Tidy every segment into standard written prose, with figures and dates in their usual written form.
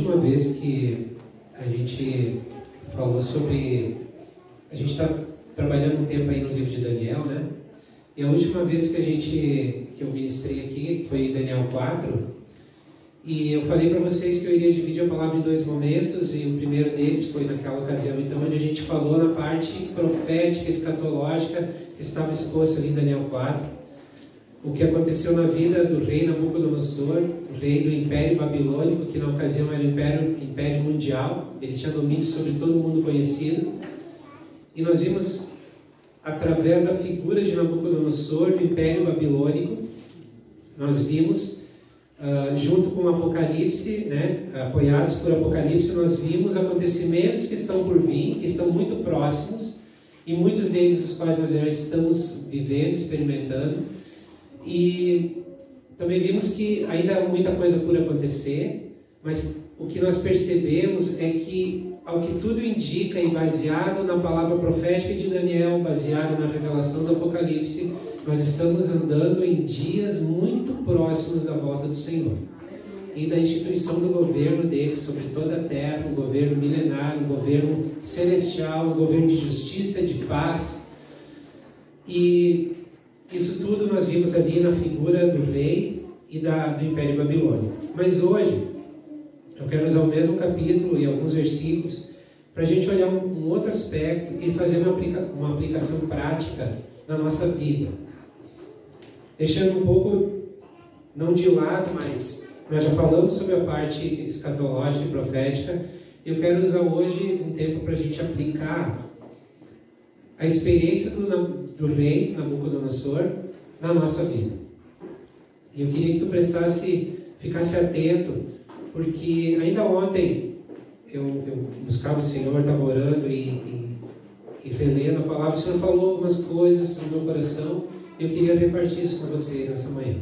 última vez que a gente falou sobre... A gente está trabalhando um tempo aí no livro de Daniel, né? E a última vez que eu ministrei aqui foi em Daniel 4. E eu falei para vocês que eu iria dividir a palavra em 2 momentos, e o primeiro deles foi naquela ocasião, então, onde a gente falou na parte profética, escatológica, que estava exposta ali em Daniel 4. O que aconteceu na vida do rei Nabucodonosor, o rei do Império Babilônico, que na ocasião era o Império Mundial, ele tinha domínio sobre todo mundo conhecido. E nós vimos, através da figura de Nabucodonosor, do Império Babilônico, nós vimos, junto com o Apocalipse, né, apoiados por Apocalipse, nós vimos acontecimentos que estão por vir, que estão muito próximos, e muitos deles os quais nós já estamos vivendo, experimentando. E também vimos que ainda há muita coisa por acontecer, mas o que nós percebemos é que, ao que tudo indica, e baseado na palavra profética de Daniel, baseado na revelação do Apocalipse, nós estamos andando em dias muito próximos da volta do Senhor e da instituição do governo dele sobre toda a terra, um governo milenário, um governo celestial, um governo de justiça, de paz. E isso tudo nós vimos ali na figura do rei e do Império Babilônico. Mas hoje eu quero usar o mesmo capítulo e alguns versículos para a gente olhar um outro aspecto e fazer uma aplicação prática na nossa vida. Deixando um pouco, não de lado, mas nós já falamos sobre a parte escatológica e profética. Eu quero usar hoje um tempo para a gente aplicar a experiência do rei Nabucodonosor na nossa vida. E eu queria que tu ficasse atento, porque ainda ontem eu buscava o Senhor, estava orando e relendo a palavra. O Senhor falou algumas coisas no meu coração. Eu queria repartir isso com vocês nessa manhã.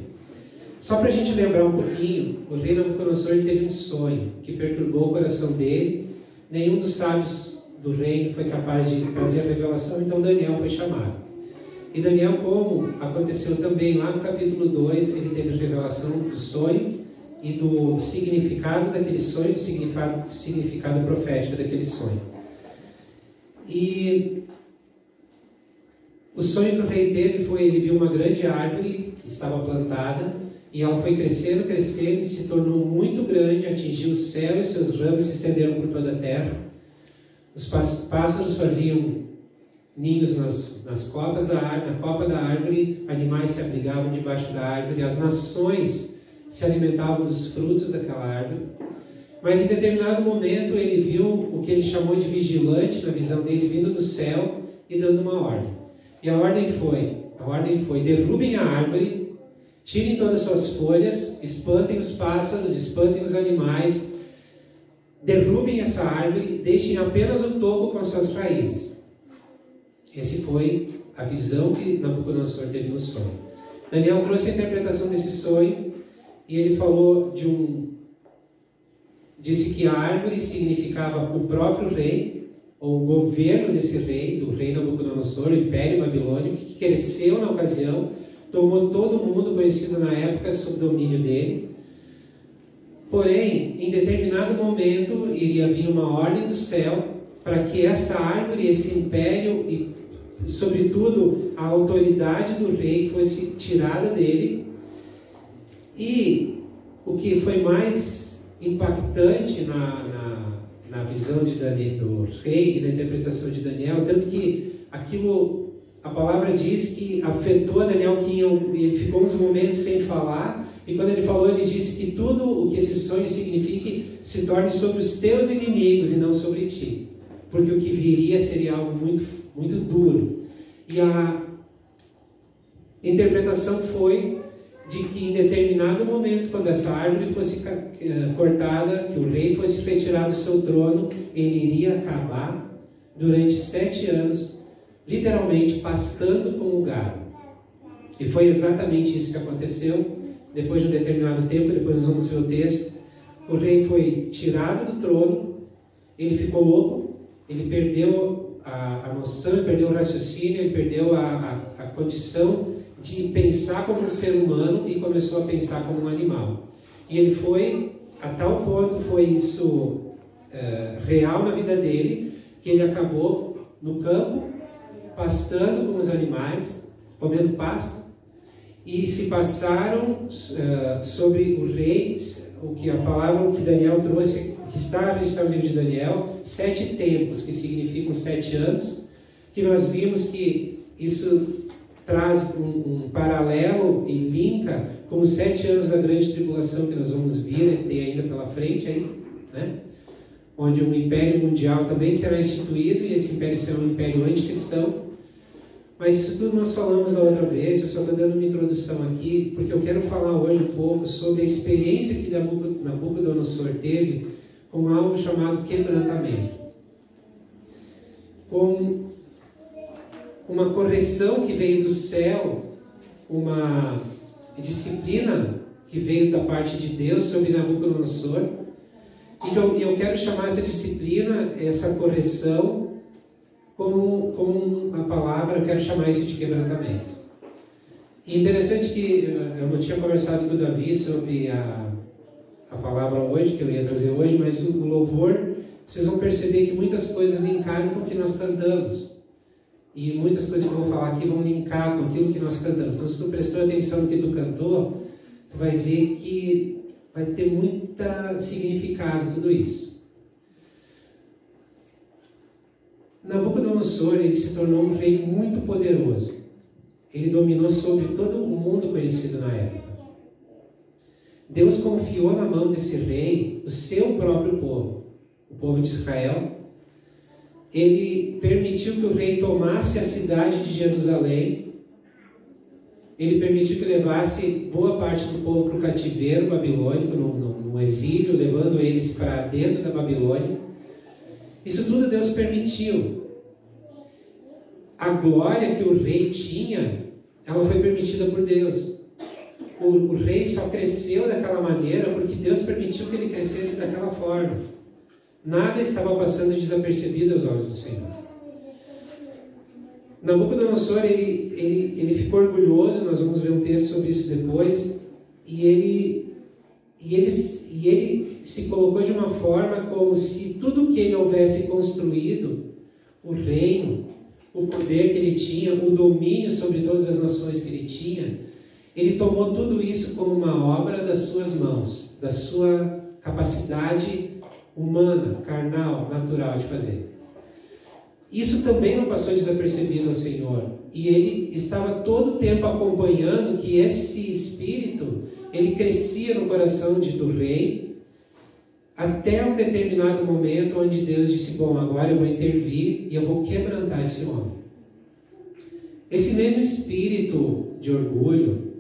Só para a gente lembrar um pouquinho, o rei Nabucodonosor teve um sonho que perturbou o coração dele. Nenhum dos sábios do reino foi capaz de trazer a revelação, então Daniel foi chamado. E Daniel, como aconteceu também lá no capítulo 2, ele teve a revelação do sonho e do significado daquele sonho, do significado profético daquele sonho. E o sonho que o rei teve foi, ele viu uma grande árvore que estava plantada, e ela foi crescendo, crescendo, e se tornou muito grande, atingiu o céu, e seus ramos se estenderam por toda a terra. Os pássaros faziam ninhos na copa da árvore, animais se abrigavam debaixo da árvore, as nações se alimentavam dos frutos daquela árvore. Mas em determinado momento ele viu o que ele chamou de vigilante, na visão dele, vindo do céu e dando uma ordem. E a ordem foi: derrubem a árvore, tirem todas as suas folhas, espantem os pássaros, espantem os animais, derrubem essa árvore, deixem apenas o toco com as suas raízes. Essa foi a visão que Nabucodonosor teve no sonho. Daniel trouxe a interpretação desse sonho, e ele falou disse que a árvore significava o próprio rei, ou o governo desse rei, do rei Nabucodonosor, o Império Babilônico, que cresceu na ocasião, tomou todo mundo conhecido na época sob domínio dele. Porém, em determinado momento, iria vir uma ordem do céu para que essa árvore, esse império e, sobretudo, a autoridade do rei fosse tirada dele. E o que foi mais impactante na visão do rei e na interpretação de Daniel, tanto que aquilo, a palavra diz que afetou a Daniel, que ele ficou uns momentos sem falar, e quando ele falou, ele disse que tudo o que esse sonho signifique se torne sobre os teus inimigos e não sobre ti, porque o que viria seria algo muito, muito duro. E a interpretação foi de que em determinado momento, quando essa árvore fosse cortada, que o rei fosse retirado do seu trono, ele iria acabar durante 7 anos, literalmente pastando com o gado. E foi exatamente isso que aconteceu. Depois de um determinado tempo, depois nós vamos ver o texto, o rei foi tirado do trono, ele ficou louco, ele perdeu a noção, ele perdeu o raciocínio, ele perdeu a condição de pensar como um ser humano e começou a pensar como um animal. E ele foi a tal ponto foi isso real na vida dele, que ele acabou no campo, pastando com os animais, comendo pasto, e se passaram sobre o rei, o que Daniel trouxe, que está registrado no livro de Daniel, 7 tempos, que significam 7 anos, que nós vimos que isso traz um paralelo e linka com os 7 anos da grande tribulação que nós vamos vir ter ainda pela frente, aí, né? Onde um império mundial também será instituído, e esse império será um império anticristão. Mas isso tudo nós falamos da outra vez, eu só estou dando uma introdução aqui, porque eu quero falar hoje um pouco sobre a experiência que Nabucodonosor teve com algo chamado quebrantamento. Com uma correção que veio do céu, uma disciplina que veio da parte de Deus sobre Nabucodonosor. E eu quero chamar essa disciplina, essa correção, com a palavra, eu quero chamar isso de quebrantamento. E interessante que eu não tinha conversado com o Davi sobre a palavra hoje, que eu ia trazer hoje, mas o louvor, vocês vão perceber que muitas coisas linkam com o que nós cantamos. E muitas coisas que eu vou falar aqui vão linkar com aquilo que nós cantamos. Então, se tu prestou atenção no que tu cantou, tu vai ver que vai ter muito significado tudo isso. Nabucodonosor, ele se tornou um rei muito poderoso. Ele dominou sobre todo o mundo conhecido na época. Deus confiou na mão desse rei o seu próprio povo, o povo de Israel. Ele permitiu que o rei tomasse a cidade de Jerusalém. Ele permitiu que levasse boa parte do povo para o cativeiro babilônico, no exílio, levando eles para dentro da Babilônia. Isso tudo Deus permitiu. A glória que o rei tinha, ela foi permitida por Deus. O rei só cresceu daquela maneira porque Deus permitiu que ele crescesse daquela forma. Nada estava passando desapercebido aos olhos do Senhor. Nabucodonosor, ele ficou orgulhoso, nós vamos ver um texto sobre isso depois, e ele se colocou de uma forma como se tudo que ele houvesse construído, o reino, o poder que ele tinha, o domínio sobre todas as nações que ele tinha, ele tomou tudo isso como uma obra das suas mãos, da sua capacidade humana, carnal, natural de fazer. Isso também não passou desapercebido ao Senhor. E ele estava todo o tempo acompanhando que esse espírito, ele crescia no coração do rei, até um determinado momento onde Deus disse, bom, agora eu vou intervir e eu vou quebrantar esse homem. Esse mesmo espírito de orgulho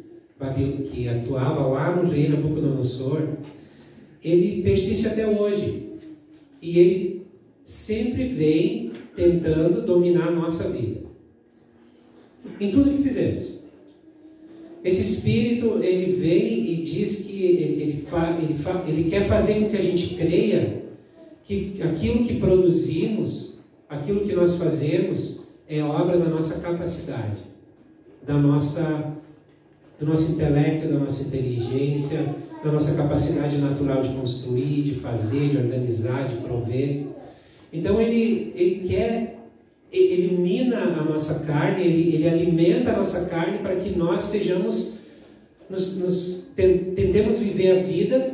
que atuava lá no rei Nabucodonosor, ele persiste até hoje. E ele sempre vem tentando dominar a nossa vida. Em tudo que fizemos. Esse espírito, ele vem e diz que ele quer fazer com que a gente creia que aquilo que produzimos, aquilo que nós fazemos, é obra da nossa capacidade, do nosso intelecto, da nossa inteligência, da nossa capacidade natural de construir, de fazer, de organizar, de prover. Então ele elimina a nossa carne, ele alimenta a nossa carne para que nós sejamos, tentemos viver a vida,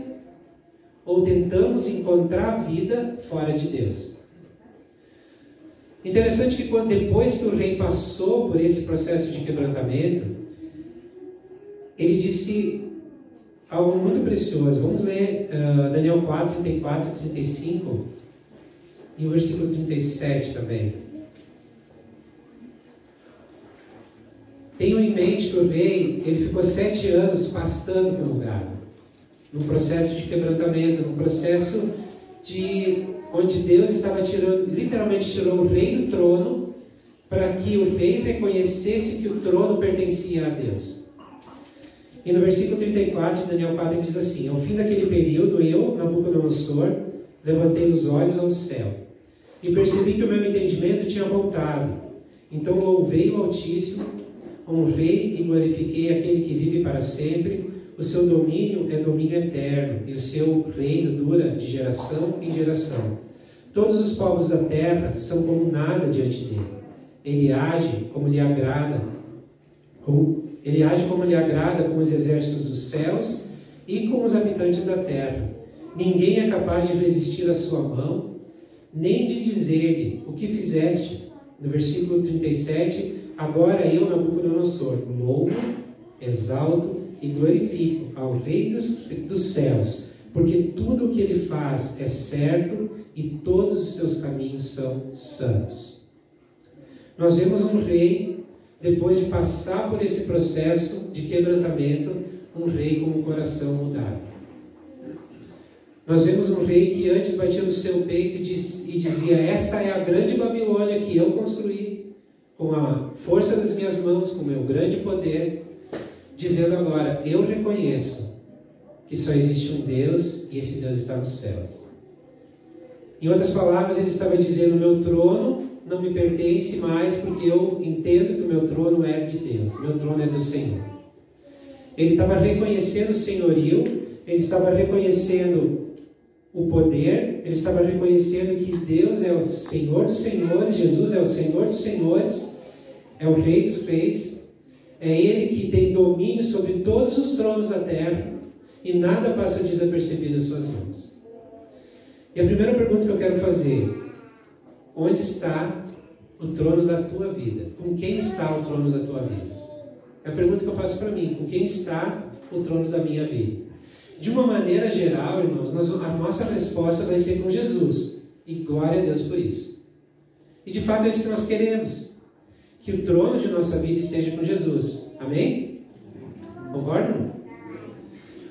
ou tentamos encontrar a vida fora de Deus. Interessante que depois que o rei passou por esse processo de quebrantamento, ele disse algo muito precioso. Vamos ler Daniel 4, 34 e 35 e o versículo 37 também. Tenham em mente que o rei, ele ficou 7 anos pastando pelo gado, num processo de quebrantamento, num processo onde Deus estava literalmente tirou o rei do trono, para que o rei reconhecesse que o trono pertencia a Deus. E no versículo 34 de Daniel 4 ele diz assim: ao fim daquele período, eu, Nabucodonosor, levantei os olhos ao céu e percebi que o meu entendimento tinha voltado. Então louvei o Altíssimo, honrei e glorifiquei aquele que vive para sempre, O seu domínio é domínio eterno, e o seu reino dura de geração em geração. Todos os povos da terra são como nada diante dele. Ele age como lhe agrada, com os exércitos dos céus e com os habitantes da terra. Ninguém é capaz de resistir à sua mão, nem de dizer-lhe: o que fizeste? No versículo 37, agora eu, Nabucodonosor, louvo, exalto e glorifico ao Rei dos céus, porque tudo o que ele faz é certo e todos os seus caminhos são santos. Nós vemos um rei, depois de passar por esse processo de quebrantamento, um rei com o coração mudado. Nós vemos um rei que antes batia no seu peito e dizia: essa é a grande Babilônia que eu construí, com a força das minhas mãos, com o meu grande poder, dizendo agora: eu reconheço que só existe um Deus e esse Deus está nos céus. Em outras palavras, ele estava dizendo: meu trono não me pertence mais, porque eu entendo que o meu trono é de Deus, meu trono é do Senhor. Ele estava reconhecendo o senhorio, ele estava reconhecendo o poder, ele estava reconhecendo que Deus é o Senhor dos senhores, Jesus é o Senhor dos senhores, é o Rei dos reis, é Ele que tem domínio sobre todos os tronos da terra, e nada passa desapercebido às suas mãos. E a primeira pergunta que eu quero fazer: onde está o trono da tua vida? Com quem está o trono da tua vida? É a pergunta que eu faço para mim: com quem está o trono da minha vida? De uma maneira geral, irmãos, a nossa resposta vai ser com Jesus. E glória a Deus por isso. E de fato é isso que nós queremos. Que o trono de nossa vida esteja com Jesus. Amém? Concordam?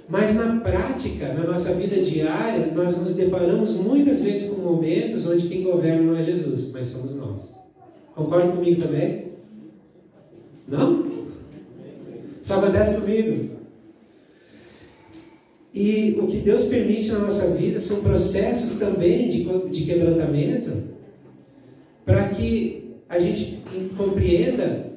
Mas na prática, na nossa vida diária, nós nos deparamos muitas vezes com momentos onde quem governa não é Jesus, mas somos nós. Concordam comigo também? Não? Só acontece comigo? E o que Deus permite na nossa vida são processos também de quebrantamento, para que a gente compreenda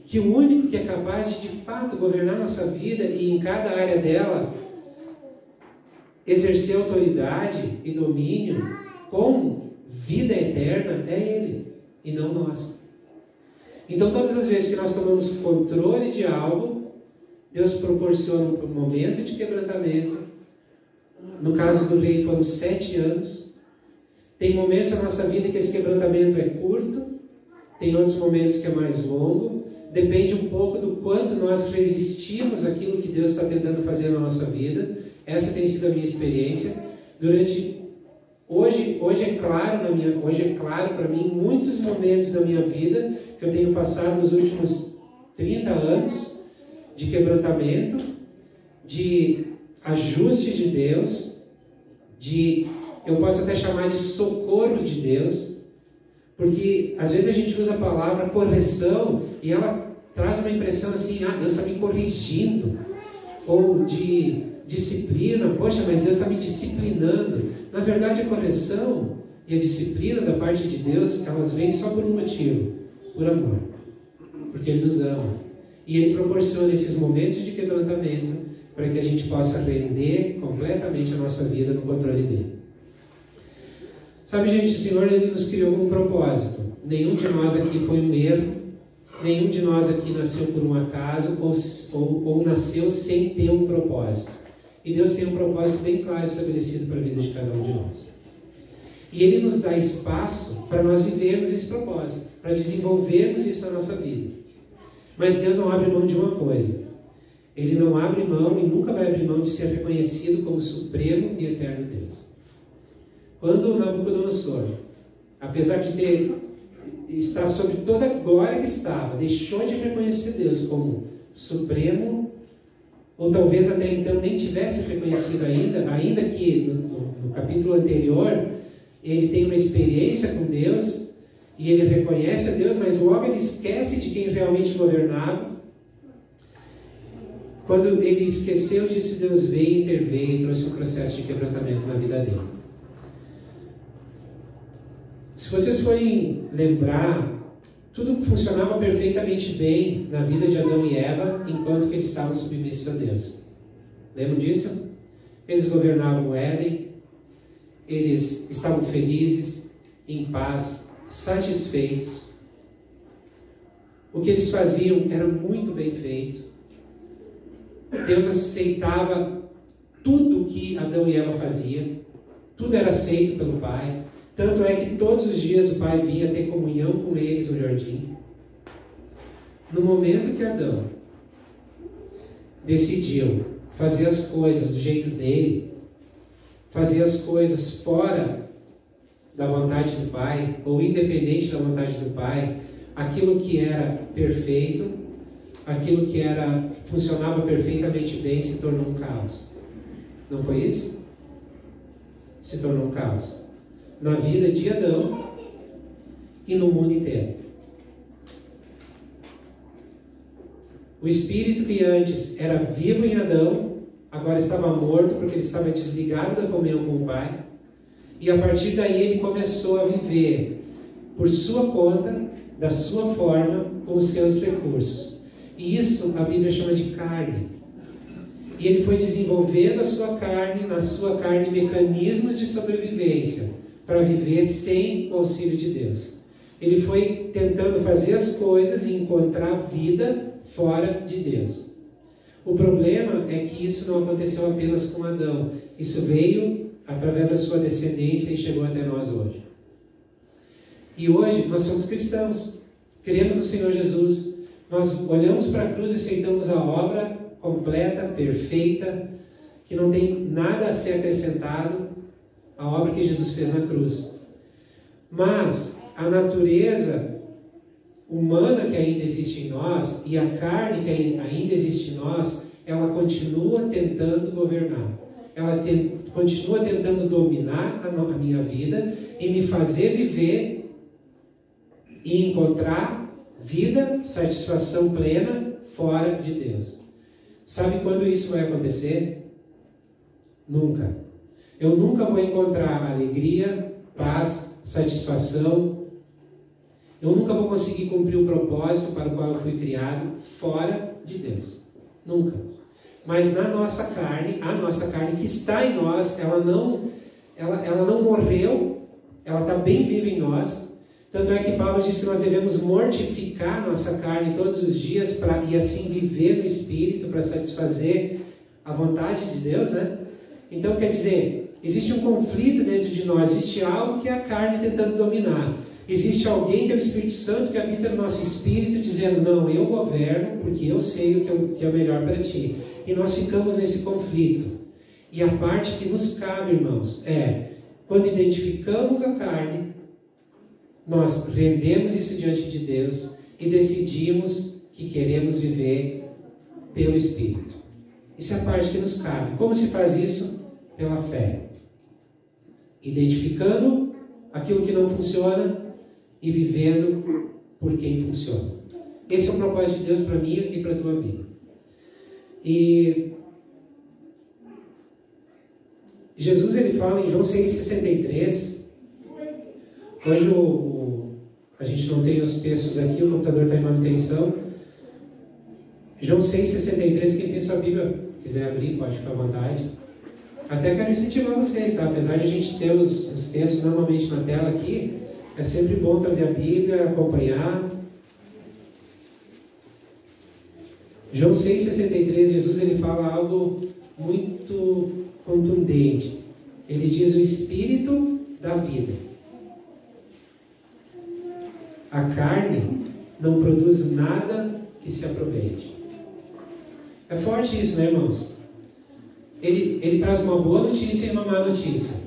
que o único que é capaz de fato governar nossa vida e em cada área dela exercer autoridade e domínio com vida eterna é Ele e não nós. Então todas as vezes que nós tomamos controle de algo, Deus proporciona um momento de quebrantamento. No caso do rei foram 7 anos. Tem momentos na nossa vida que esse quebrantamento é curto, tem outros momentos que é mais longo. Depende um pouco do quanto nós resistimos àquilo que Deus está tentando fazer na nossa vida. Essa tem sido a minha experiência. Hoje é claro para mim muitos momentos da minha vida que eu tenho passado nos últimos 30 anos de quebrantamento, de ajuste de Deus, eu posso até chamar de socorro de Deus, porque às vezes a gente usa a palavra correção e ela traz uma impressão assim: Deus está me corrigindo, ou de disciplina, poxa, mas Deus está me disciplinando. Na verdade, a correção e a disciplina da parte de Deus, elas vêm só por um motivo: por amor, porque Ele nos ama. E Ele proporciona esses momentos de quebrantamento para que a gente possa render completamente a nossa vida no controle dEle. Sabe, gente, o Senhor, Ele nos criou com um propósito. Nenhum de nós aqui foi um erro, nenhum de nós aqui nasceu por um acaso ou nasceu sem ter um propósito. E Deus tem um propósito bem claro estabelecido para a vida de cada um de nós. E Ele nos dá espaço para nós vivermos esse propósito, para desenvolvermos isso na nossa vida. Mas Deus não abre mão de uma coisa: Ele não abre mão e nunca vai abrir mão de ser reconhecido como supremo e eterno Deus. Quando Nabucodonosor, apesar de estar sob toda a glória que estava, deixou de reconhecer Deus como supremo, ou talvez até então nem tivesse reconhecido ainda que no capítulo anterior ele tem uma experiência com Deus, e ele reconhece a Deus, mas logo ele esquece de quem realmente governava. Quando ele esqueceu disso, Deus veio, interveio e trouxe um processo de quebrantamento na vida dele. Se vocês forem lembrar Tudo funcionava perfeitamente bem na vida de Adão e Eva enquanto que eles estavam submissos a Deus. Lembram disso? Eles governavam o Éden, eles estavam felizes, em paz, satisfeitos. O que eles faziam era muito bem feito. Deus aceitava tudo que Adão e Eva faziam. Tudo era aceito pelo Pai. Tanto é que todos os dias o Pai vinha ter comunhão com eles no jardim. No momento que Adão decidiu fazer as coisas do jeito dele, fazer as coisas fora da vontade do Pai, ou independente da vontade do Pai, aquilo que era perfeito, aquilo que funcionava perfeitamente bem, se tornou um caos. Não foi isso? Se tornou um caos. Na vida de Adão e no mundo inteiro. O espírito que antes era vivo em Adão, agora estava morto porque ele estava desligado da comunhão com o Pai. E a partir daí ele começou a viver por sua conta, da sua forma, com os seus recursos. E isso a Bíblia chama de carne. E ele foi desenvolvendo na sua carne, mecanismos de sobrevivência para viver sem o auxílio de Deus. Ele foi tentando fazer as coisas e encontrar vida fora de Deus. O problema é que isso não aconteceu apenas com Adão. Isso veio através da sua descendência e chegou até nós hoje. E hoje nós somos cristãos. Cremos no Senhor Jesus. Nós olhamos para a cruz e aceitamos a obra completa, perfeita, que não tem nada a ser acrescentado à obra que Jesus fez na cruz. Mas a natureza humana que ainda existe em nós e a carne que ainda existe em nós, ela continua tentando governar. Ela continua tentando dominar a minha vida e me fazer viver e encontrar vida, satisfação plena fora de Deus. Sabe quando isso vai acontecer? Nunca. Eu nunca vou encontrar alegria, paz, satisfação. Eu nunca vou conseguir cumprir o propósito para o qual eu fui criado fora de Deus. Nunca. Mas na nossa carne, a nossa carne que está em nós, ela não morreu, ela está bem viva em nós. Tanto é que Paulo diz que nós devemos mortificar nossa carne todos os dias e assim viver no Espírito para satisfazer a vontade de Deus, né? Então, quer dizer, existe um conflito dentro de nós, existe algo que é a carne tentando dominar. Existe alguém que é o Espírito Santo que habita no nosso espírito dizendo, não, eu governo porque eu sei o que é o melhor para ti. E nós ficamos nesse conflito. E a parte que nos cabe, irmãos, é quando identificamos a carne, nós rendemos isso diante de Deus e decidimos que queremos viver pelo Espírito. Isso é a parte que nos cabe. Como se faz isso? Pela fé. Identificando aquilo que não funciona e vivendo por quem funciona. Esse é o propósito de Deus para mim e para a tua vida. E Jesus ele fala em João 6,63. Hoje a gente não tem os textos aqui, o computador está em manutenção. João 6,63, quem tem sua Bíblia quiser abrir, pode ficar à vontade. Até quero incentivar vocês, tá? Apesar de a gente ter os textos normalmente na tela aqui, é sempre bom trazer a Bíblia, acompanhar. João 6,63, Jesus ele fala algo muito contundente. Ele diz o Espírito da vida. A carne não produz nada que se aproveite. É forte isso, né, irmãos? Ele traz uma boa notícia e uma má notícia.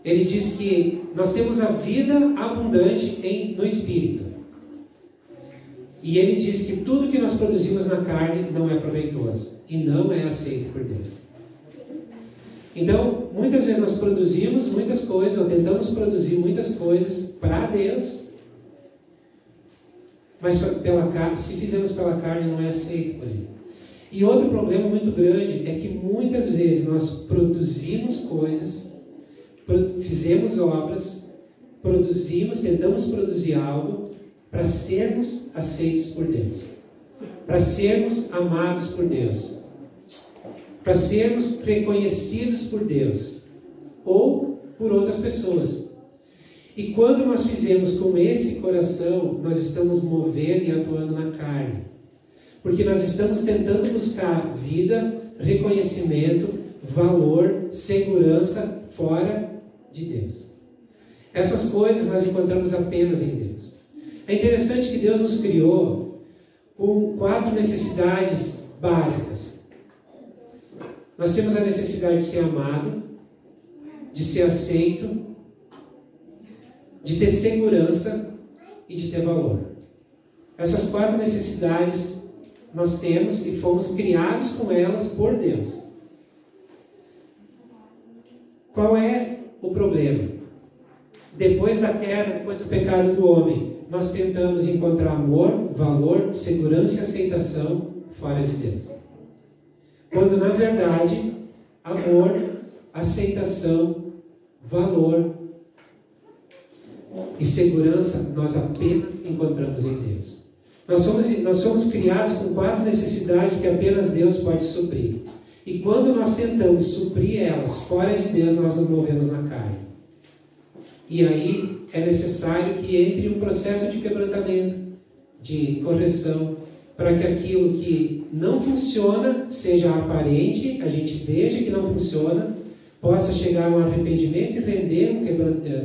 Ele diz que nós temos a vida abundante no Espírito. E ele diz que tudo que nós produzimos na carne não é proveitoso e não é aceito por Deus. Então, muitas vezes nós produzimos muitas coisas, ou tentamos produzir muitas coisas para Deus, mas se fizermos pela carne não é aceito por Ele. E outro problema muito grande é que muitas vezes nós produzimos coisas, fizemos obras, tentamos produzir algo, para sermos aceitos por Deus, para sermos amados por Deus, para sermos reconhecidos por Deus ou por outras pessoas. E quando nós fizemos com esse coração, nós estamos movendo e atuando na carne, porque nós estamos tentando buscar vida, reconhecimento, valor, segurança fora de Deus. Essas coisas nós encontramos apenas em Deus. É interessante que Deus nos criou com 4 necessidades básicas. Nós temos a necessidade de ser amado, de ser aceito, de ter segurança e de ter valor. Essas 4 necessidades nós temos e fomos criados com elas por Deus. Qual é o problema? Depois da queda, depois do pecado do homem, nós tentamos encontrar amor, valor, segurança e aceitação fora de Deus. Quando, na verdade, amor, aceitação, valor e segurança nós apenas encontramos em Deus. Nós somos criados com 4 necessidades que apenas Deus pode suprir. E quando nós tentamos suprir elas fora de Deus, nós nos movemos na carne. E aí é necessário que entre um processo de quebrantamento, de correção, para que aquilo que não funciona seja aparente, a gente veja que não funciona, possa chegar a um arrependimento e render,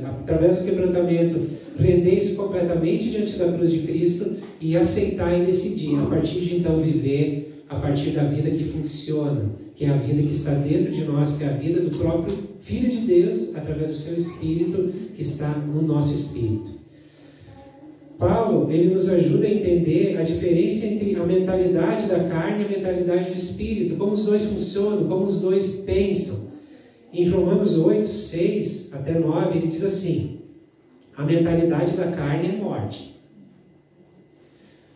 através do quebrantamento, render isso completamente diante da cruz de Cristo e aceitar e decidir, a partir de então viver a partir da vida que funciona, que é a vida que está dentro de nós, que é a vida do próprio Filho de Deus, através do seu Espírito, que está no nosso Espírito. Paulo, ele nos ajuda a entender a diferença entre a mentalidade da carne e a mentalidade do Espírito, como os dois funcionam, como os dois pensam. Em Romanos 8, 6 até 9, ele diz assim: a mentalidade da carne é morte,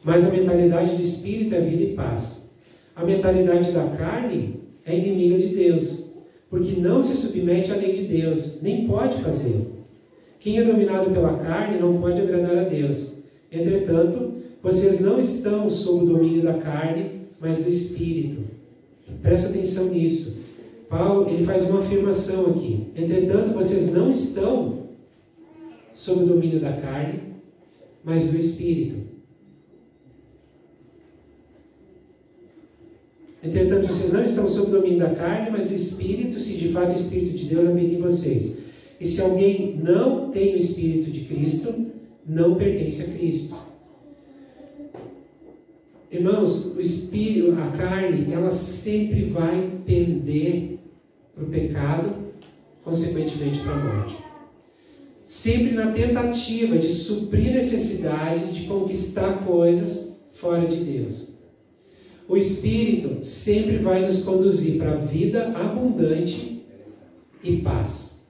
mas a mentalidade do Espírito é vida e paz. A mentalidade da carne é inimiga de Deus, porque não se submete à lei de Deus, nem pode fazê-lo. Quem é dominado pela carne não pode agradar a Deus. Entretanto, vocês não estão sob o domínio da carne, mas do Espírito. Presta atenção nisso. Paulo, ele faz uma afirmação aqui. Entretanto, vocês não estão sob o domínio da carne, mas do Espírito. Entretanto, vocês não estão sob o domínio da carne, mas do Espírito, se de fato o Espírito de Deus habita em vocês. E se alguém não tem o Espírito de Cristo, não pertence a Cristo. Irmãos, o Espírito, a carne, ela sempre vai pender para o pecado, consequentemente para a morte. Sempre na tentativa de suprir necessidades, de conquistar coisas fora de Deus. O Espírito sempre vai nos conduzir para a vida abundante e paz.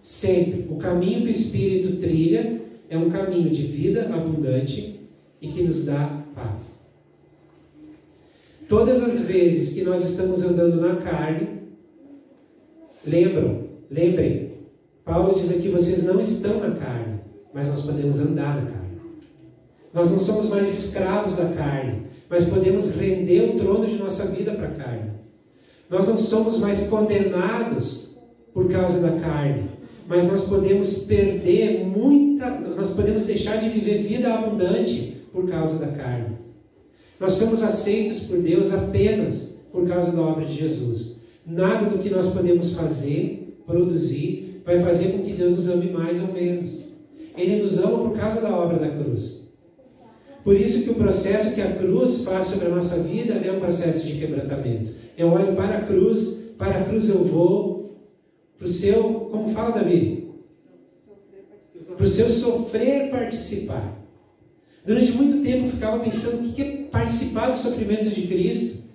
Sempre. O caminho que o Espírito trilha é um caminho de vida abundante e que nos dá paz. Todas as vezes que nós estamos andando na carne, lembrem, Paulo diz aqui, vocês não estão na carne, mas nós podemos andar na carne. Nós não somos mais escravos da carne, mas podemos render o trono de nossa vida para a carne. Nós não somos mais condenados por causa da carne, mas nós podemos nós podemos deixar de viver vida abundante por causa da carne. Nós somos aceitos por Deus apenas por causa da obra de Jesus. Nada do que nós podemos fazer, produzir, vai fazer com que Deus nos ame mais ou menos. Ele nos ama por causa da obra da cruz. Por isso que o processo que a cruz faz sobre a nossa vida é um processo de quebrantamento. Eu olho para a cruz eu vou, para o seu, como fala Davi? Para o seu sofrer participar. Durante muito tempo eu ficava pensando o que é participar dos sofrimentos de Cristo.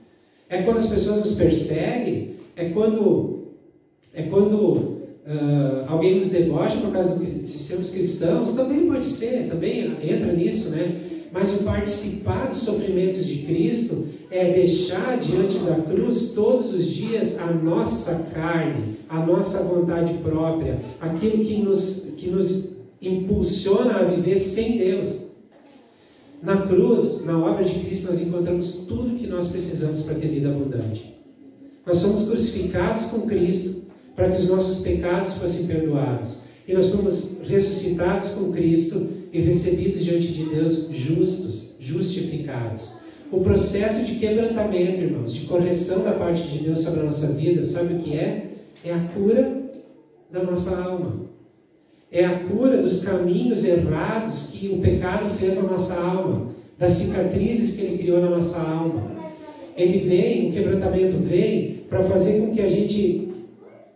É quando as pessoas nos perseguem, é quando alguém nos debocha por causa de sermos cristãos, também pode ser, também entra nisso, né? Mas o participar dos sofrimentos de Cristo é deixar diante da cruz todos os dias a nossa carne, a nossa vontade própria, aquilo que nos impulsiona a viver sem Deus. Na cruz, na obra de Cristo, nós encontramos tudo que nós precisamos para ter vida abundante. Nós somos crucificados com Cristo para que os nossos pecados fossem perdoados. E nós fomos ressuscitados com Cristo e recebidos diante de Deus justos, justificados. O processo de quebrantamento, irmãos, de correção da parte de Deus sobre a nossa vida, sabe o que é? É a cura da nossa alma. É a cura dos caminhos errados que o pecado fez na nossa alma, das cicatrizes que ele criou na nossa alma. Ele vem, o quebrantamento vem para fazer com que a gente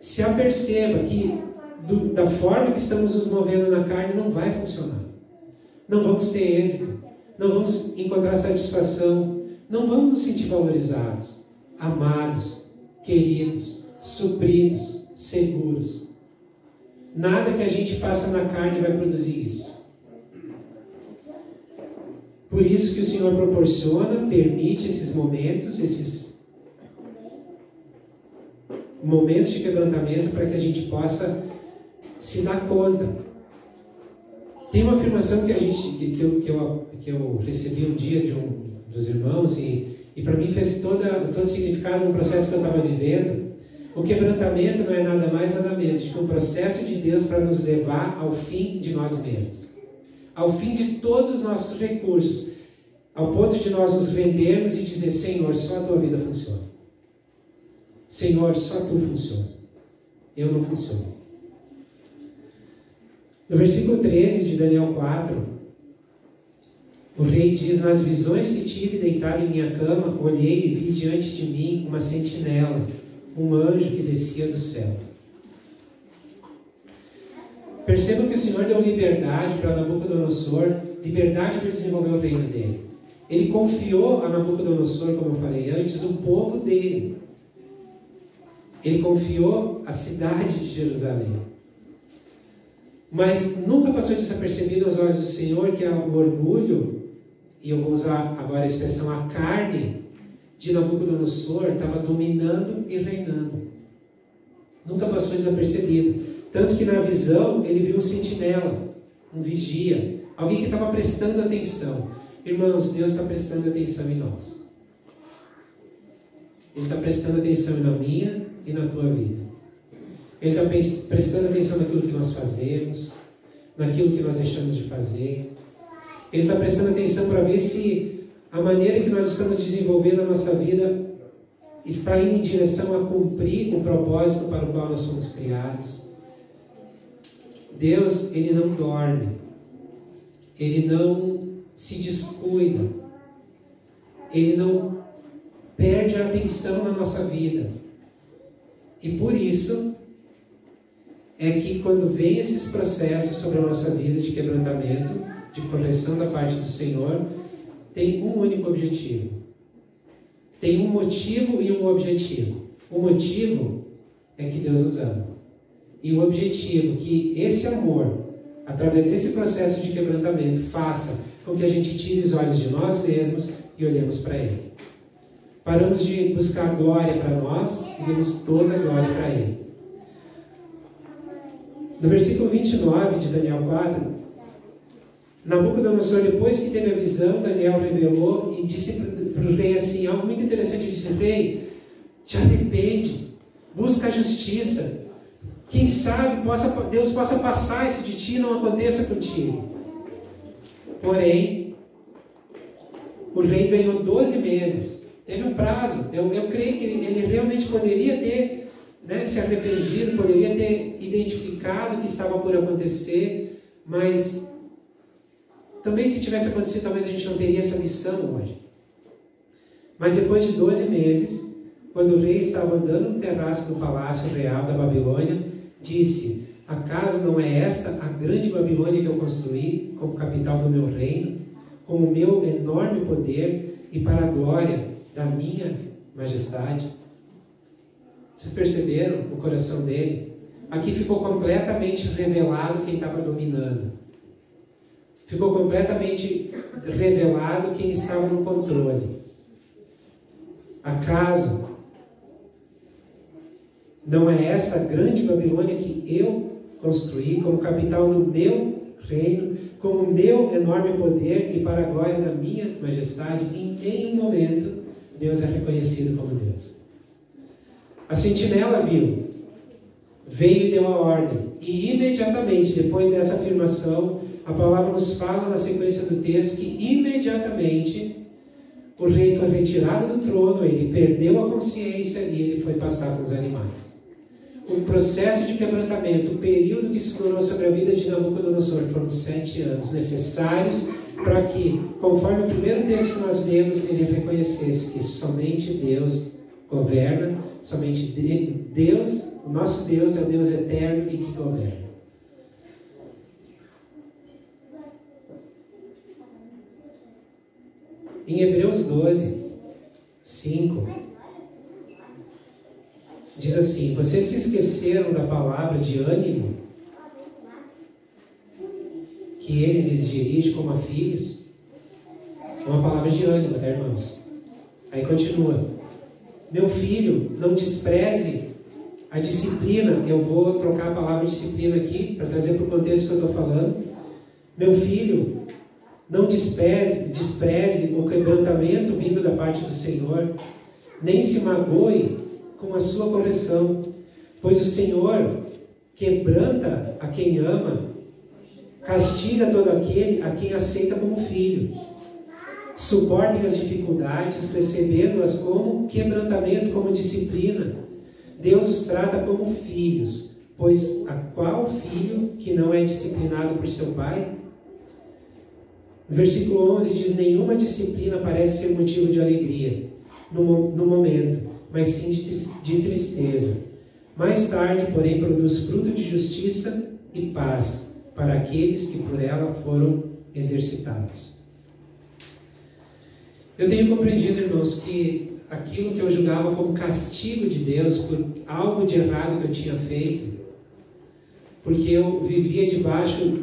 se aperceba que da forma que estamos nos movendo na carne não vai funcionar. Não vamos ter êxito, não vamos encontrar satisfação, não vamos nos sentir valorizados, amados, queridos, supridos, seguros. Nada que a gente faça na carne vai produzir isso. Por isso que o Senhor proporciona, permite esses momentos de quebrantamento para que a gente possa se dar conta. Tem uma afirmação que eu recebi um dia de dos irmãos e para mim fez todo significado no processo que eu estava vivendo. O quebrantamento não é nada mais, nada menos do que um processo de Deus para nos levar ao fim de nós mesmos, ao fim de todos os nossos recursos, ao ponto de nós nos rendermos e dizer: Senhor, só a tua vida funciona. Senhor, só tu funciona. Eu não funciono. No versículo 13 de Daniel 4, o rei diz: nas visões que tive deitado em minha cama, olhei e vi diante de mim uma sentinela, um anjo que descia do céu. Percebam que o Senhor deu liberdade para Nabucodonosor, liberdade para desenvolver o reino dele. Ele confiou a Nabucodonosor, como eu falei antes, o povo dele. Ele confiou a cidade de Jerusalém. Mas nunca passou desapercebido aos olhos do Senhor que o orgulho, e eu vou usar agora a expressão a carne, de Nabucodonosor estava dominando e reinando. Nunca passou desapercebido. Tanto que na visão ele viu um sentinela, um vigia, alguém que estava prestando atenção. Irmãos, Deus está prestando atenção em nós. Ele está prestando atenção na minha e na tua vida. Ele está prestando atenção naquilo que nós fazemos, naquilo que nós deixamos de fazer. Ele está prestando atenção para ver se a maneira que nós estamos desenvolvendo a nossa vida está indo em direção a cumprir o propósito para o qual nós fomos criados. Deus, Ele não dorme. Ele não se descuida. Ele não perde a atenção na nossa vida. E por isso é que quando vem esses processos sobre a nossa vida de quebrantamento, de correção da parte do Senhor, tem um único objetivo. Tem um motivo e um objetivo. O motivo é que Deus nos ama. E o objetivo, que esse amor, através desse processo de quebrantamento, faça com que a gente tire os olhos de nós mesmos e olhemos para Ele. Paramos de buscar glória para nós e demos toda a glória para Ele. No versículo 29 de Daniel 4, Nabucodonosor, depois que teve a visão, Daniel revelou e disse para o rei assim, algo muito interessante. Ele disse: rei, te arrepende, busca a justiça. Quem sabe Deus possa passar isso de ti e não aconteça contigo. Porém, o rei ganhou 12 meses. Teve um prazo. Eu creio que ele realmente poderia ter se arrependido, poderia ter identificado o que estava por acontecer, mas também, se tivesse acontecido, talvez a gente não teria essa lição hoje. Mas depois de 12 meses, quando o rei estava andando no terraço do palácio real da Babilônia, disse: acaso não é esta a grande Babilônia que eu construí como capital do meu reino, com o meu enorme poder e para a glória da minha majestade? Vocês perceberam o coração dele? Aqui ficou completamente revelado quem estava dominando. Ficou completamente revelado quem estava no controle. Acaso não é essa a grande Babilônia que eu construí como capital do meu reino, com o meu enorme poder e para a glória da minha majestade, em nenhum momento Deus é reconhecido como Deus. A sentinela viu, veio e deu a ordem, e imediatamente, depois dessa afirmação, a palavra nos fala na sequência do texto que imediatamente o rei foi retirado do trono, ele perdeu a consciência e ele foi pastar com os animais. O processo de quebrantamento, o período que se tornou sobre a vida de Nabucodonosor foram 7 anos necessários para que, conforme o primeiro texto que nós lemos, ele reconhecesse que somente Deus governa, somente Deus, o nosso Deus é o Deus eterno e que governa. Em Hebreus 12, 5, diz assim: vocês se esqueceram da palavra de ânimo que ele lhes dirige como a filhos? Uma palavra de ânimo, tá, irmãos? Aí continua: meu filho, não despreze a disciplina. Eu vou trocar a palavra disciplina aqui para trazer para o contexto que eu estou falando. Meu filho, não despreze o quebrantamento vindo da parte do Senhor, nem se magoe com a sua correção, pois o Senhor quebranta a quem ama, castiga todo aquele a quem aceita como filho. Suportem as dificuldades, recebendo-as como quebrantamento, como disciplina. Deus os trata como filhos, pois a qual filho que não é disciplinado por seu pai? No versículo 11 diz: nenhuma disciplina parece ser motivo de alegria no momento, mas sim de tristeza. Mais tarde, porém, produz fruto de justiça e paz para aqueles que por ela foram exercitados. Eu tenho compreendido, irmãos, que aquilo que eu julgava como castigo de Deus por algo de errado que eu tinha feito, porque eu vivia debaixo,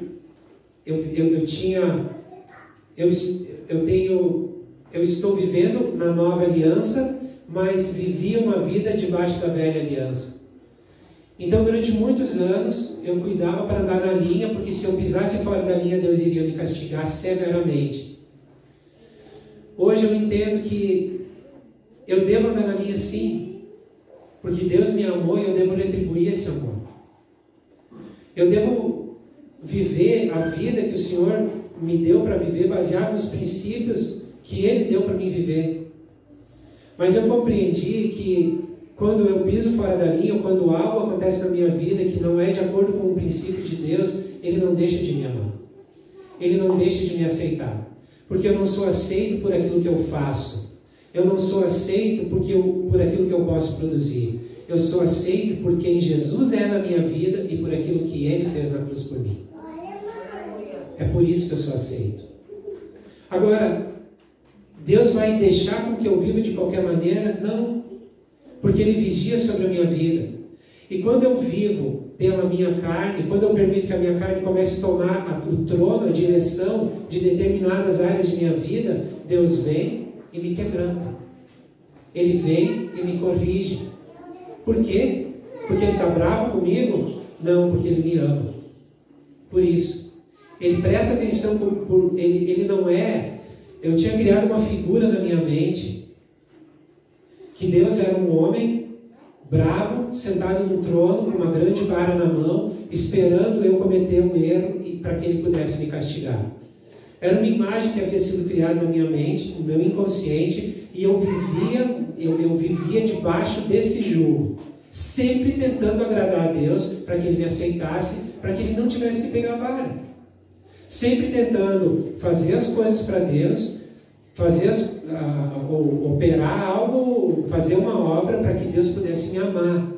eu estou vivendo na nova aliança, mas vivia uma vida debaixo da velha aliança. Então, durante muitos anos, eu cuidava para andar na linha, porque se eu pisasse fora da linha, Deus iria me castigar severamente. Hoje eu entendo que eu devo andar na linha sim, porque Deus me amou e eu devo retribuir esse amor. Eu devo viver a vida que o Senhor me deu para viver, baseado nos princípios que Ele deu para mim viver. Mas eu compreendi que quando eu piso fora da linha, ou quando algo acontece na minha vida que não é de acordo com o princípio de Deus, Ele não deixa de me amar. Ele não deixa de me aceitar. Porque eu não sou aceito por aquilo que eu faço. Eu não sou aceito por aquilo que eu posso produzir. Eu sou aceito por quem Jesus é na minha vida e por aquilo que Ele fez na cruz por mim. É por isso que eu sou aceito. Agora, Deus vai deixar com que eu viva de qualquer maneira? Não. Porque Ele vigia sobre a minha vida. E quando eu vivo pela minha carne, quando eu permito que a minha carne comece a tomar o trono, a direção de determinadas áreas de minha vida, Deus vem e me quebranta. Ele vem e me corrige. Por quê? Porque Ele está bravo comigo? Não, porque Ele me ama. Por isso. Ele presta atenção, ele não é... Eu tinha criado uma figura na minha mente, que Deus era um homem bravo, sentado num trono, com uma grande vara na mão, esperando eu cometer um erro para que Ele pudesse me castigar. Era uma imagem que havia sido criada na minha mente, no meu inconsciente, e eu vivia debaixo desse jugo, sempre tentando agradar a Deus para que Ele me aceitasse, para que Ele não tivesse que pegar a vara. Sempre tentando fazer as coisas para Deus, operar algo, fazer uma obra para que Deus pudesse me amar.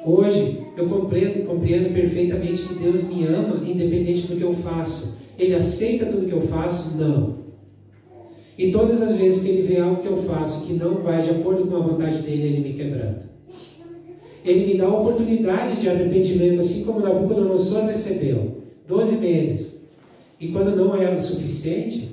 Hoje eu compreendo perfeitamente que Deus me ama independente do que eu faço. Ele aceita tudo que eu faço? Não. E todas as vezes que Ele vê algo que eu faço que não vai de acordo com a vontade dEle, Ele me quebranta. Ele me dá a oportunidade de arrependimento, assim como Nabucodonosor recebeu. 12 meses. E quando não é o suficiente,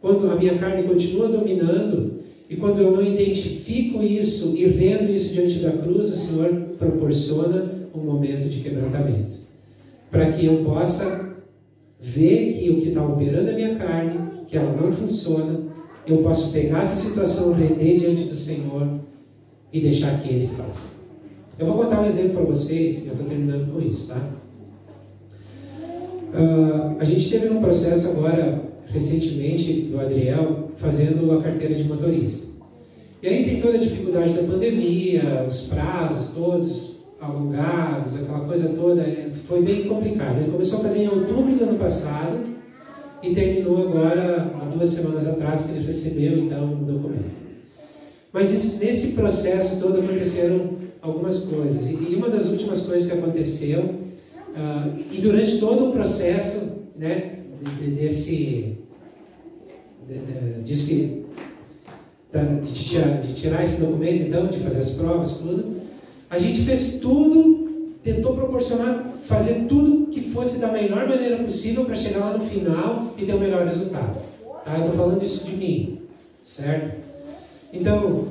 quando a minha carne continua dominando, e quando eu não identifico isso e rendo isso diante da cruz, o Senhor proporciona um momento de quebrantamento, para que eu possa ver que o que está operando a minha carne, que ela não funciona, eu posso pegar essa situação, render diante do Senhor e deixar que Ele faça. Eu vou contar um exemplo para vocês, e eu estou terminando com isso, tá? A gente teve um processo agora, recentemente, do Adriel, fazendo a carteira de motorista. E aí tem toda a dificuldade da pandemia, os prazos todos alongados, aquela coisa toda, foi bem complicado. Ele começou a fazer em outubro do ano passado e terminou agora, há 2 semanas atrás, que ele recebeu então o documento. Mas nesse processo todo aconteceram algumas coisas. E uma das últimas coisas que aconteceu, e durante todo o processo, né, de tirar esse documento, então, de fazer as provas, tudo, a gente fez tudo, tentou proporcionar, fazer tudo que fosse da melhor maneira possível para chegar lá no final e ter o melhor resultado. Tá? Eu estou falando isso de mim, certo? Então,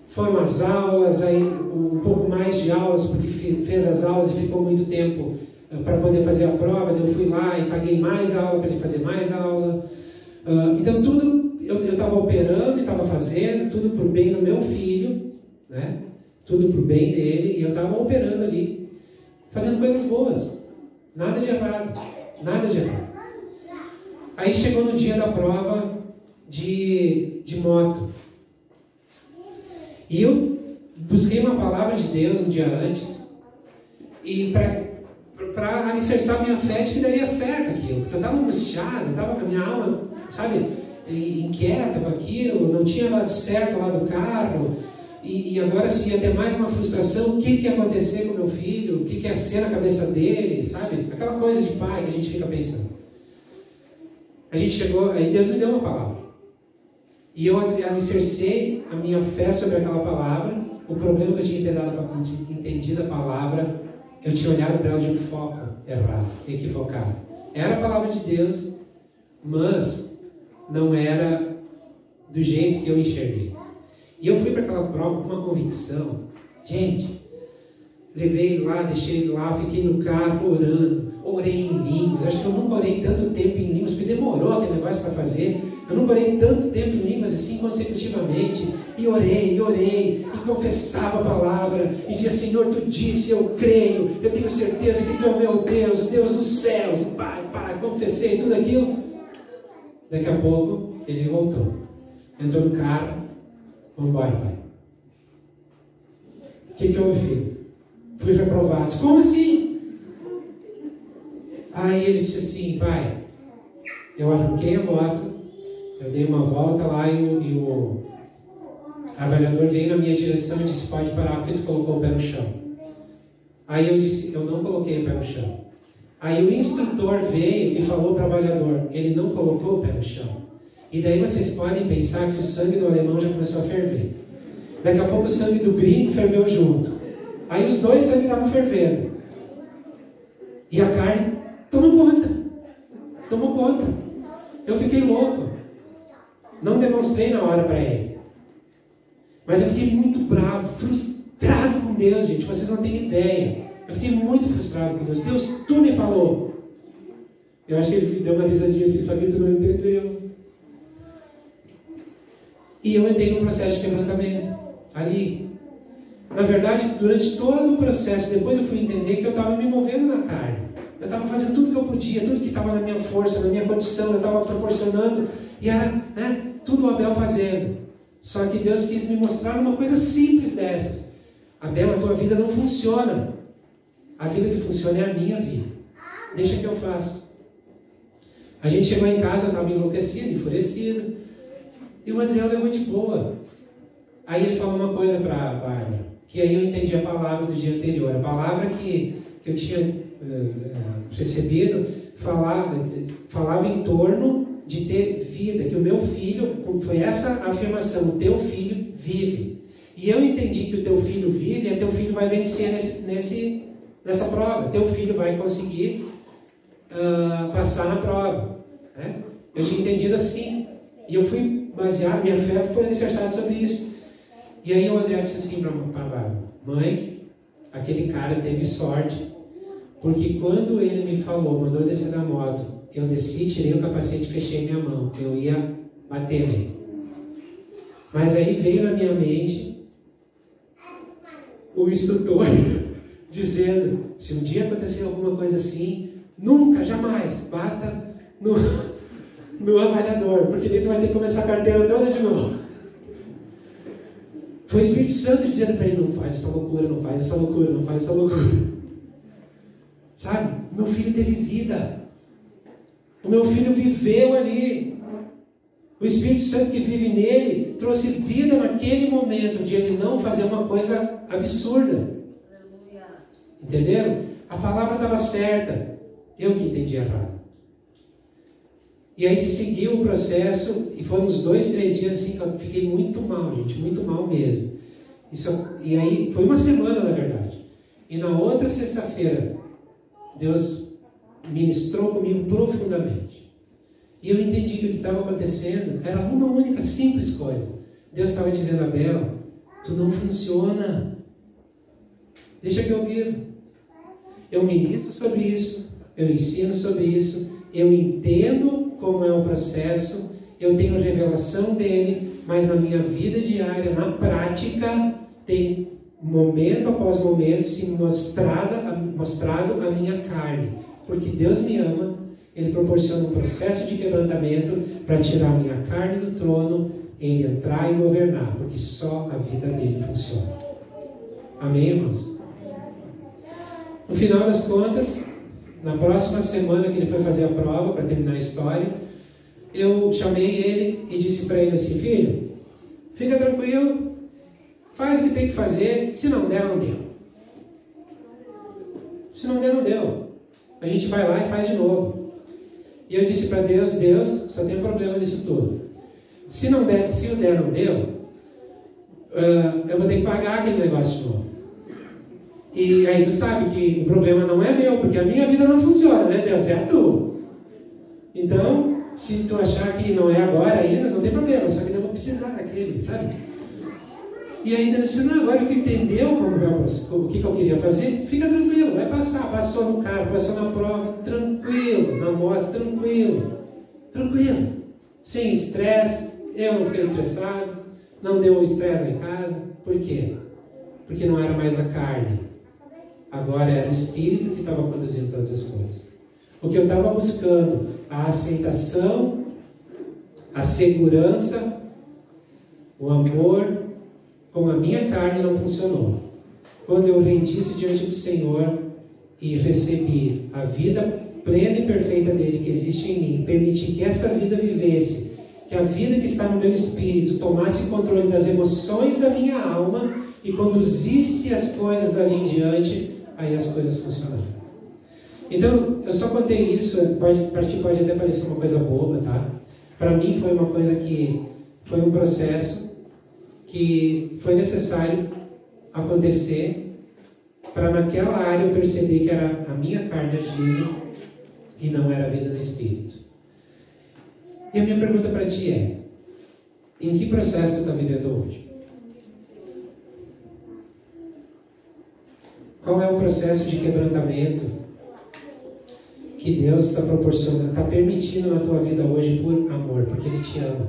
foram as aulas, aí um pouco mais de aulas, porque fez as aulas e ficou muito tempo para poder fazer a prova, daí eu fui lá e paguei mais aula para ele fazer mais aula. Então, tudo eu estava operando e estava fazendo, tudo para o bem do meu filho, né? Tudo para o bem dele, e eu estava operando ali, fazendo coisas boas, nada de errado, nada de errado. Aí chegou no dia da prova de moto, e eu busquei uma palavra de Deus um dia antes, e para alicerçar minha fé de que daria certo aquilo, porque eu estava angustiado, estava com a minha alma, sabe, inquieta com aquilo, não tinha dado certo lá do carro, e agora sim ia ter mais uma frustração. O que ia acontecer com meu filho, o que ia ser na cabeça dele, sabe, aquela coisa de pai que a gente fica pensando. A gente chegou, aí Deus me deu uma palavra, e eu alicercei a minha fé sobre aquela palavra. O problema que eu tinha entendido a palavra, eu tinha olhado para ela de um foco errado, equivocado. Era a palavra de Deus, mas não era do jeito que eu enxerguei. E eu fui para aquela prova com uma convicção. Gente, levei lá, deixei lá, fiquei no carro orando, orei em línguas. Acho que eu nunca orei tanto tempo em línguas, porque demorou aquele negócio para fazer. Eu nunca orei tanto tempo em línguas assim consecutivamente. E orei, e confessava a palavra, e dizia: Senhor, Tu disse, eu creio, eu tenho certeza que Tu é o meu Deus, o Deus dos céus. E Pai, confessei tudo aquilo. Daqui a pouco, ele voltou. Entrou no carro: vamos embora, pai. O que houve, filho? Fui reprovado. Como assim? Aí ele disse assim: pai, eu arranquei a moto, eu dei uma volta lá e o avaliador veio na minha direção e disse: pode parar, porque tu colocou o pé no chão. Aí eu disse: eu não coloquei o pé no chão. Aí o instrutor veio e falou para o avaliador: ele não colocou o pé no chão. E daí vocês podem pensar que o sangue do alemão já começou a ferver. Daqui a pouco o sangue do gringo ferveu junto. Aí os dois sangue estavam fervendo. E a carne tomou conta. Eu fiquei louco. Não demonstrei na hora para ele. Mas eu fiquei muito bravo, frustrado com Deus, gente. Vocês não têm ideia. Eu fiquei muito frustrado com Deus. Deus, Tu me falou. Eu acho que ele deu uma risadinha assim: só que tu não entendeu. E eu entrei num processo de quebrantamento ali. Na verdade, durante todo o processo, depois eu fui entender que eu estava me movendo na carne. Eu estava fazendo tudo que eu podia, tudo que estava na minha força, na minha condição, eu estava proporcionando, e era tudo o Abel fazendo. Só que Deus quis me mostrar uma coisa simples dessas: Abel, a tua vida não funciona. A vida que funciona é a minha vida. Deixa que eu faço. A gente chegou em casa, eu estava enlouquecido, enfurecido, e o Adriel levou de boa. Aí ele falou uma coisa para a Bárbara, que aí eu entendi a palavra do dia anterior. A palavra que eu tinha recebido falava em torno de ter vida, que o meu filho, foi essa a afirmação: o teu filho vive. E eu entendi que o teu filho vive, e teu filho vai vencer nessa prova. Teu filho vai conseguir passar na prova. Né? Eu tinha entendido assim. E eu fui basear, minha fé foi alicerçada sobre isso. E aí o André disse assim para a Bárbara: mãe, aquele cara teve sorte, Porque quando ele me falou, mandou eu descer da moto, eu desci, tirei o capacete e fechei minha mão. Eu ia bater nele. Mas aí veio na minha mente o instrutor dizendo, se um dia acontecer alguma coisa assim, nunca, jamais, bata no avaliador, porque daí tu vai ter que começar a carteira toda de novo. Foi o Espírito Santo dizendo para ele, não faz essa loucura, não faz essa loucura, não faz essa loucura. Sabe? Meu filho teve vida. O meu filho viveu ali. O Espírito Santo que vive nele trouxe vida naquele momento de ele não fazer uma coisa absurda. Entenderam? A palavra estava certa. Eu que entendi errado. E aí se seguiu o processo e foram uns 2, 3 dias assim que eu fiquei muito mal, gente, muito mal mesmo. E aí foi uma semana, na verdade. E na outra sexta-feira, Deus ministrou comigo profundamente. E eu entendi que o que estava acontecendo era uma única, simples coisa. Deus estava dizendo, Abel, tu não funciona. Deixa que eu viva. Eu ministro sobre isso, eu ensino sobre isso, eu entendo como é o processo, eu tenho revelação dele, mas na minha vida diária, na prática, tem momento após momento se mostrado a minha carne. Porque Deus me ama, Ele proporciona um processo de quebrantamento para tirar a minha carne do trono, Ele entrar e governar, porque só a vida dele funciona. Amém, irmãos? No final das contas, na próxima semana que ele foi fazer a prova, para terminar a história, eu chamei ele e disse para ele assim, filho, fica tranquilo, faz o que tem que fazer, se não der, não deu. Se não der, não deu. A gente vai lá e faz de novo. E eu disse para Deus, Deus, só tem um problema nisso tudo. Se o der, não deu, eu vou ter que pagar aquele negócio de novo. E aí tu sabe que o problema não é meu, porque a minha vida não funciona, né, Deus? É a tua. Então, se tu achar que não é agora ainda, não tem problema, só que eu vou precisar daquele, sabe? E aí Deus disse, não, agora que tu entendeu o que eu queria fazer, fica tranquilo, vai passar. Passou no carro, passou na prova, tranquilo, na moto, tranquilo. Sem estresse, eu não fiquei estressado, não deu estresse lá em casa. Por quê? Porque não era mais a carne. Agora era o Espírito que estava conduzindo todas as coisas. O que eu estava buscando, a aceitação, a segurança, o amor, com a minha carne não funcionou. Quando eu rendi-se diante do Senhor e recebi a vida plena e perfeita dele que existe em mim, permiti que essa vida vivesse, que a vida que está no meu espírito tomasse controle das emoções da minha alma e conduzisse as coisas dali em diante, aí as coisas funcionaram. Então, eu só contei isso, para ti pode até parecer uma coisa boba, tá? Para mim foi uma coisa que foi um processo que foi necessário acontecer para naquela área eu perceber que era a minha carne agindo e não era a vida no Espírito. E a minha pergunta para ti é, em que processo tu está vivendo hoje? Qual é o processo de quebrantamento que Deus está proporcionando, está permitindo na tua vida hoje por amor? Porque Ele te ama.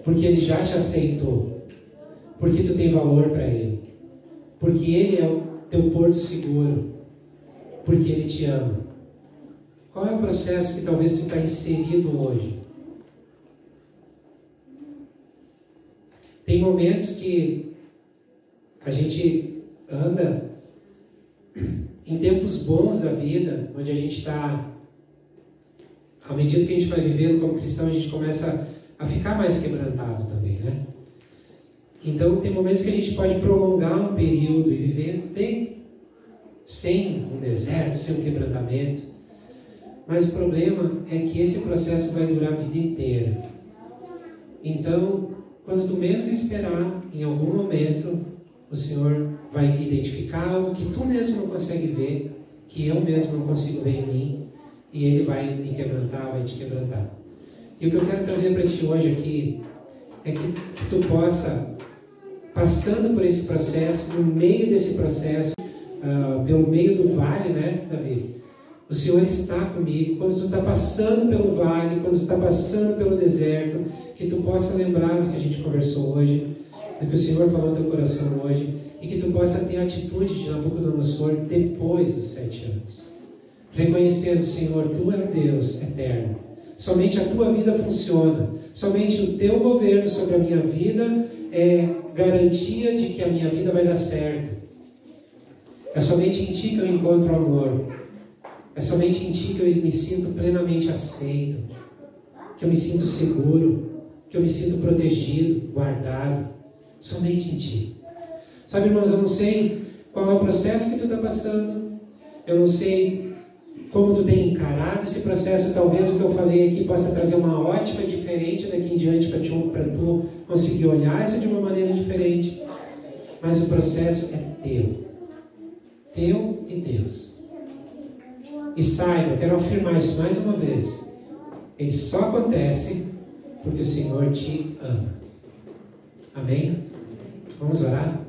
Porque Ele já te aceitou. Porque tu tem valor para Ele. Porque Ele é o teu porto seguro. Porque Ele te ama. Qual é o processo que talvez tu está inserido hoje? Tem momentos que a gente anda em tempos bons da vida, onde a gente está, à medida que a gente vai vivendo como cristão, a gente começa a ficar mais quebrantado também, né? Então, tem momentos que a gente pode prolongar um período e viver bem, sem um deserto, sem um quebrantamento. Mas o problema é que esse processo vai durar a vida inteira. Então, quando tu menos esperar, em algum momento, o Senhor vai identificar algo que tu mesmo não consegue ver, que eu mesmo não consigo ver em mim, e Ele vai me quebrantar, vai te quebrantar. E o que eu quero trazer para ti hoje aqui é que tu possa, passando por esse processo, no meio desse processo, pelo meio do vale, né, Davi? O Senhor está comigo. Quando tu está passando pelo vale, quando tu está passando pelo deserto, que tu possa lembrar do que a gente conversou hoje, do que o Senhor falou no teu coração hoje, e que tu possa ter a atitude de Nabucodonosor depois dos 7 anos. Reconhecendo, Senhor, tu é o Deus eterno. Somente a tua vida funciona. Somente o teu governo sobre a minha vida é garantia de que a minha vida vai dar certo. É somente em ti que eu encontro amor. É somente em ti que eu me sinto plenamente aceito. Que eu me sinto seguro. Que eu me sinto protegido, guardado. Somente em ti. Sabe, irmãos, eu não sei qual é o processo que tu está passando. Eu não sei como tu tem encarado esse processo. Talvez o que eu falei aqui possa trazer uma ótica diferente daqui em diante para tu conseguir olhar isso de uma maneira diferente. Mas o processo é teu. Teu e Deus. E saiba, eu quero afirmar isso mais uma vez. Ele só acontece porque o Senhor te ama. Amém? Vamos orar?